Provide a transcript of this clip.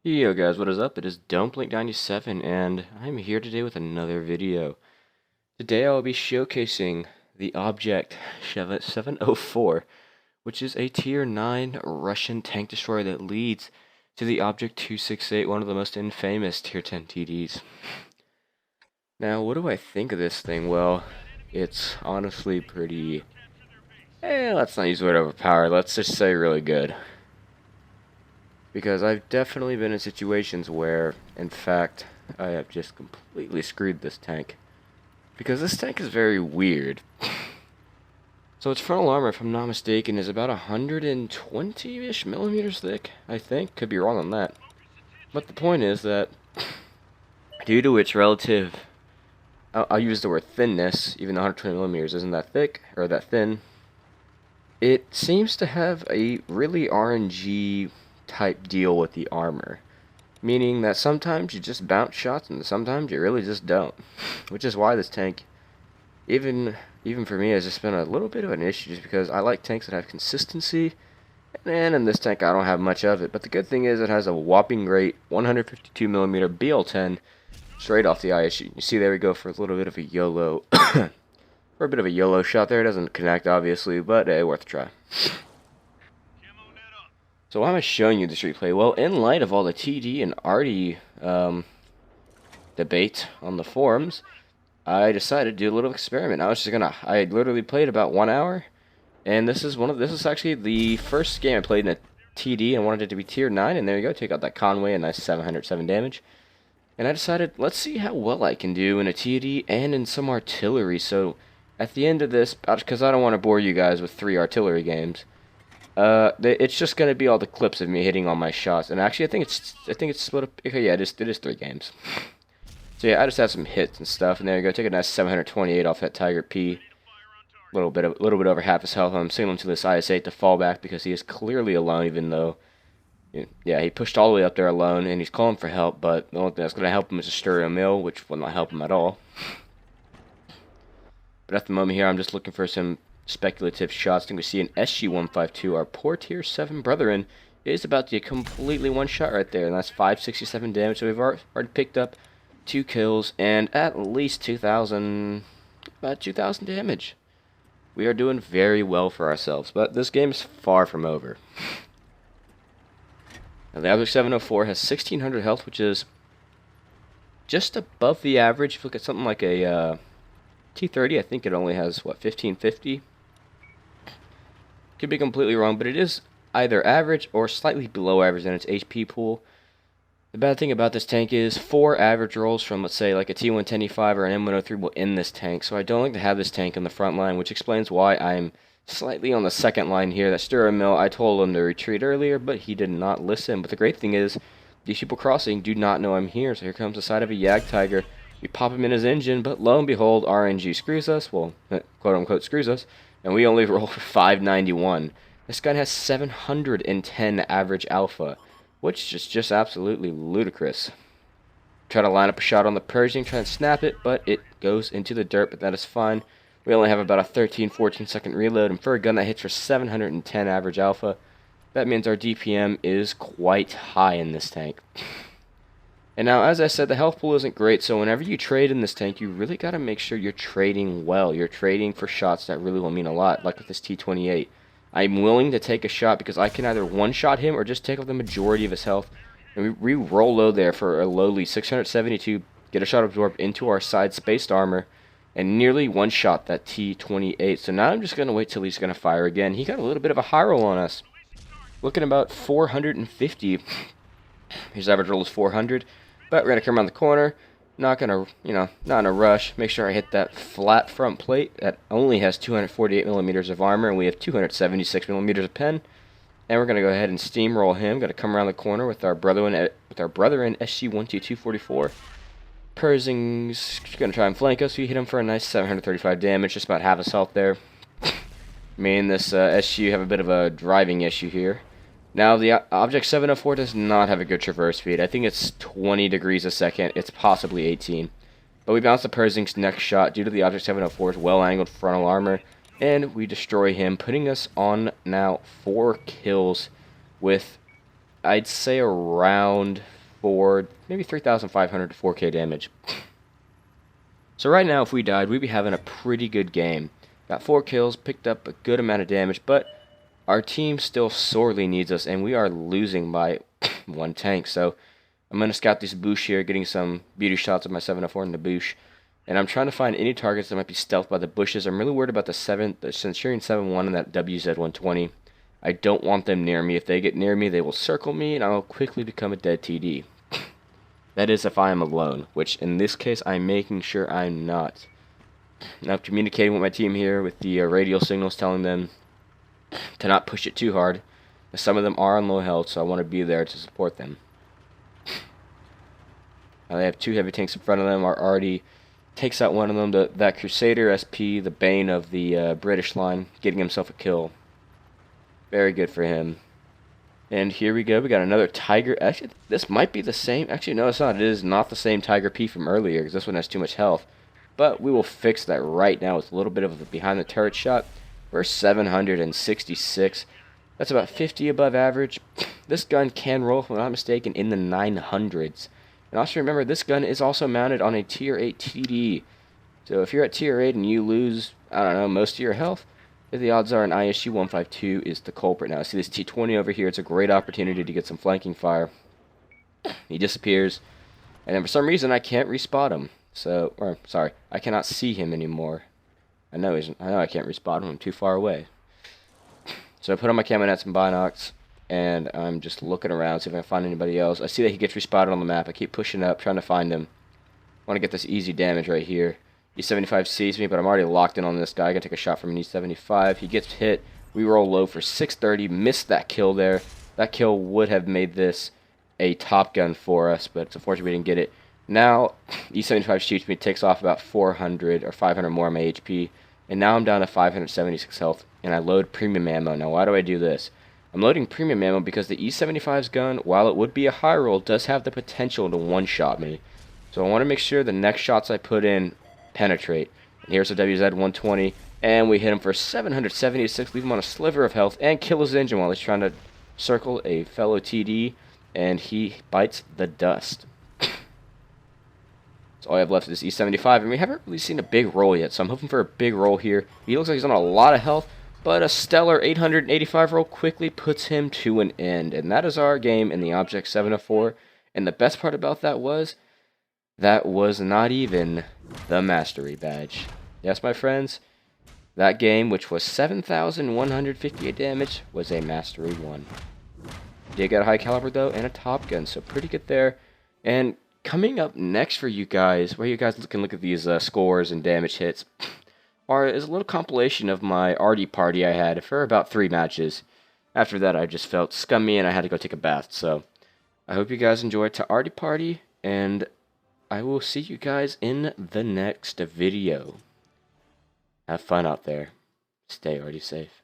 Yo guys, what is up? It is Dumpling97 and I'm here today with another video. Today I will be showcasing the Object 704, which is a tier 9 Russian tank destroyer that leads to the Object 268, one of the most infamous tier 10 TDs. Now, what do I think of this thing? Well, it's honestly pretty... let's not use the word overpowered, let's just say really good. Because I've definitely been in situations where, in fact, I have just completely screwed this tank. Because this tank is very weird. So its frontal armor, if I'm not mistaken, is about 120-ish millimeters thick, I think. Could be wrong on that. But the point is that, due to its relative, I'll use the word thinness, even though 120 millimeters isn't that thick, or that thin, it seems to have a really RNG type deal with the armor, meaning that sometimes you just bounce shots and sometimes you really just don't, which is why this tank, even for me, has just been a little bit of an issue, just because I like tanks that have consistency, and in this tank I don't have much of it. But the good thing is it has a whopping great 152mm BL10 straight off the ISU. You see, there we go for a little bit of a YOLO for a bit of a YOLO shot there. It doesn't connect obviously, but hey, worth a try. So why am I showing you this replay? Well, in light of all the TD and Arty debate on the forums, I decided to do a little experiment. I literally played about 1 hour, and this is actually the first game I played in a TD and wanted it to be tier 9, and there you go, take out that Conway, a nice 707 damage. And I decided, let's see how well I can do in a TD and in some artillery. So at the end of this, because I don't want to bore you guys with 3 artillery games, it's just gonna be all the clips of me hitting all my shots, and actually I think it's split up. Okay, yeah, it is 3 games. So yeah, I just have some hits and stuff, and there you go. Take a nice 728 off that Tiger P. A little bit over half his health. I'm signaling to this IS-8 to fall back because he is clearly alone, even though, yeah, he pushed all the way up there alone, and he's calling for help. But the only thing that's gonna help him is a stereo mill, which will not help him at all. But at the moment here, I'm just looking for some speculative shots. I think we see an SG-152, our poor tier 7 brethren, is about to completely one-shot right there, and that's 567 damage. So we've already picked up 2 kills and at least about 2,000 damage. We are doing very well for ourselves, but this game is far from over. Now, the Object 704 has 1,600 health, which is just above the average. If you look at something like a T30, I think it only has, what, 1,550? Could be completely wrong, but it is either average or slightly below average in its HP pool. The bad thing about this tank is 4 average rolls from, let's say, like a T110E5 or an M103 will end this tank, so I don't like to have this tank on the front line, which explains why I'm slightly on the second line here. That Stirrer Mill, I told him to retreat earlier, but he did not listen. But the great thing is, these people crossing do not know I'm here, so here comes the side of a Yag Tiger. We pop him in his engine, but lo and behold, RNG screws us, well, quote-unquote screws us, and we only roll for 591. This gun has 710 average alpha, which is just absolutely ludicrous. Try to line up a shot on the Pershing, try and snap it, but it goes into the dirt, but that is fine. We only have about a 13-14 second reload, and for a gun that hits for 710 average alpha, that means our DPM is quite high in this tank. And now, as I said, the health pool isn't great, so whenever you trade in this tank, you really got to make sure you're trading well. You're trading for shots that really will mean a lot, like with this T28. I'm willing to take a shot because I can either one-shot him or just take off the majority of his health. And we roll low there for a lowly 672, get a shot absorbed into our side spaced armor, and nearly one-shot that T28. So now I'm just going to wait till he's going to fire again. He got a little bit of a high roll on us. Looking about 450. His average roll is 400. But we're going to come around the corner, not in a rush. Make sure I hit that flat front plate that only has 248mm of armor, and we have 276mm of pen. And we're going to go ahead and steamroll him. Going to come around the corner with our brother in SG-12244. Pershing's going to try and flank us. We hit him for a nice 735 damage, just about half his health there. Me and this SG have a bit of a driving issue here. Now, the Object 704 does not have a good traverse speed. I think it's 20 degrees a second. It's possibly 18. But we bounce the Pershing's next shot due to the Object 704's well-angled frontal armor, and we destroy him, putting us on now 4 kills with, I'd say, around for maybe 3,500 to 4K damage. So right now, if we died, we'd be having a pretty good game. Got 4 kills, picked up a good amount of damage, but our team still sorely needs us, and we are losing by 1 tank. So I'm going to scout this bush here, getting some beauty shots of my 704 in the bush. And I'm trying to find any targets that might be stealthed by the bushes. I'm really worried about the Centurion 7-1 and that WZ-120. I don't want them near me. If they get near me, they will circle me, and I will quickly become a dead TD. That is if I am alone, which in this case, I'm making sure I'm not. Now, I'm communicating with my team here with the radio signals telling them to not push it too hard. Some of them are on low health, so I want to be there to support them. Now, they have 2 heavy tanks in front of them. Our Arty takes out one of them, that Crusader SP, the bane of the British line, getting himself a kill. Very good for him. And here we go. We got another Tiger. Actually, this might be the same. Actually, no, it's not. It is not the same Tiger P from earlier, because this one has too much health. But we will fix that right now with a little bit of a behind the turret shot. We're 766. That's about 50 above average. This gun can roll, if I'm not mistaken, in the 900s. And also remember, this gun is also mounted on a tier 8 TD. So if you're at tier 8 and you lose, I don't know, most of your health, the odds are an ISU 152 is the culprit. Now, I see this T20 over here. It's a great opportunity to get some flanking fire. He disappears, and then for some reason, I can't respot him. So, or, sorry, I cannot see him anymore. I know I can't respot him. I'm too far away. So I put on my camo nets and binocs, and I'm just looking around, see if I can find anybody else. I see that he gets respotted on the map. I keep pushing up, trying to find him. I want to get this easy damage right here. E75 sees me, but I'm already locked in on this guy. I gotta take a shot from an E75. He gets hit. We roll low for 630. Missed that kill there. That kill would have made this a top gun for us, but it's unfortunate we didn't get it. Now, E75 shoots me, takes off about 400 or 500 more on my HP, and now I'm down to 576 health, and I load premium ammo. Now, why do I do this? I'm loading premium ammo because the E75's gun, while it would be a high roll, does have the potential to one-shot me. So I want to make sure the next shots I put in penetrate. And here's a WZ-120, and we hit him for 776, leave him on a sliver of health, and kill his engine while he's trying to circle a fellow TD, and he bites the dust. So all I have left is this E75, and we haven't really seen a big roll yet, so I'm hoping for a big roll here. He looks like he's on a lot of health, but a stellar 885 roll quickly puts him to an end, and that is our game in the Object 704, and the best part about that was not even the Mastery Badge. Yes, my friends, that game, which was 7,158 damage, was a Mastery 1. Did get a high caliber, though, and a Top Gun, so pretty good there. And coming up next for you guys, where you guys can look at these scores and damage hits, is a little compilation of my Arty party I had for about 3 matches. After that, I just felt scummy, and I had to go take a bath, so I hope you guys enjoyed to Arty Party, and I will see you guys in the next video. Have fun out there. Stay already safe.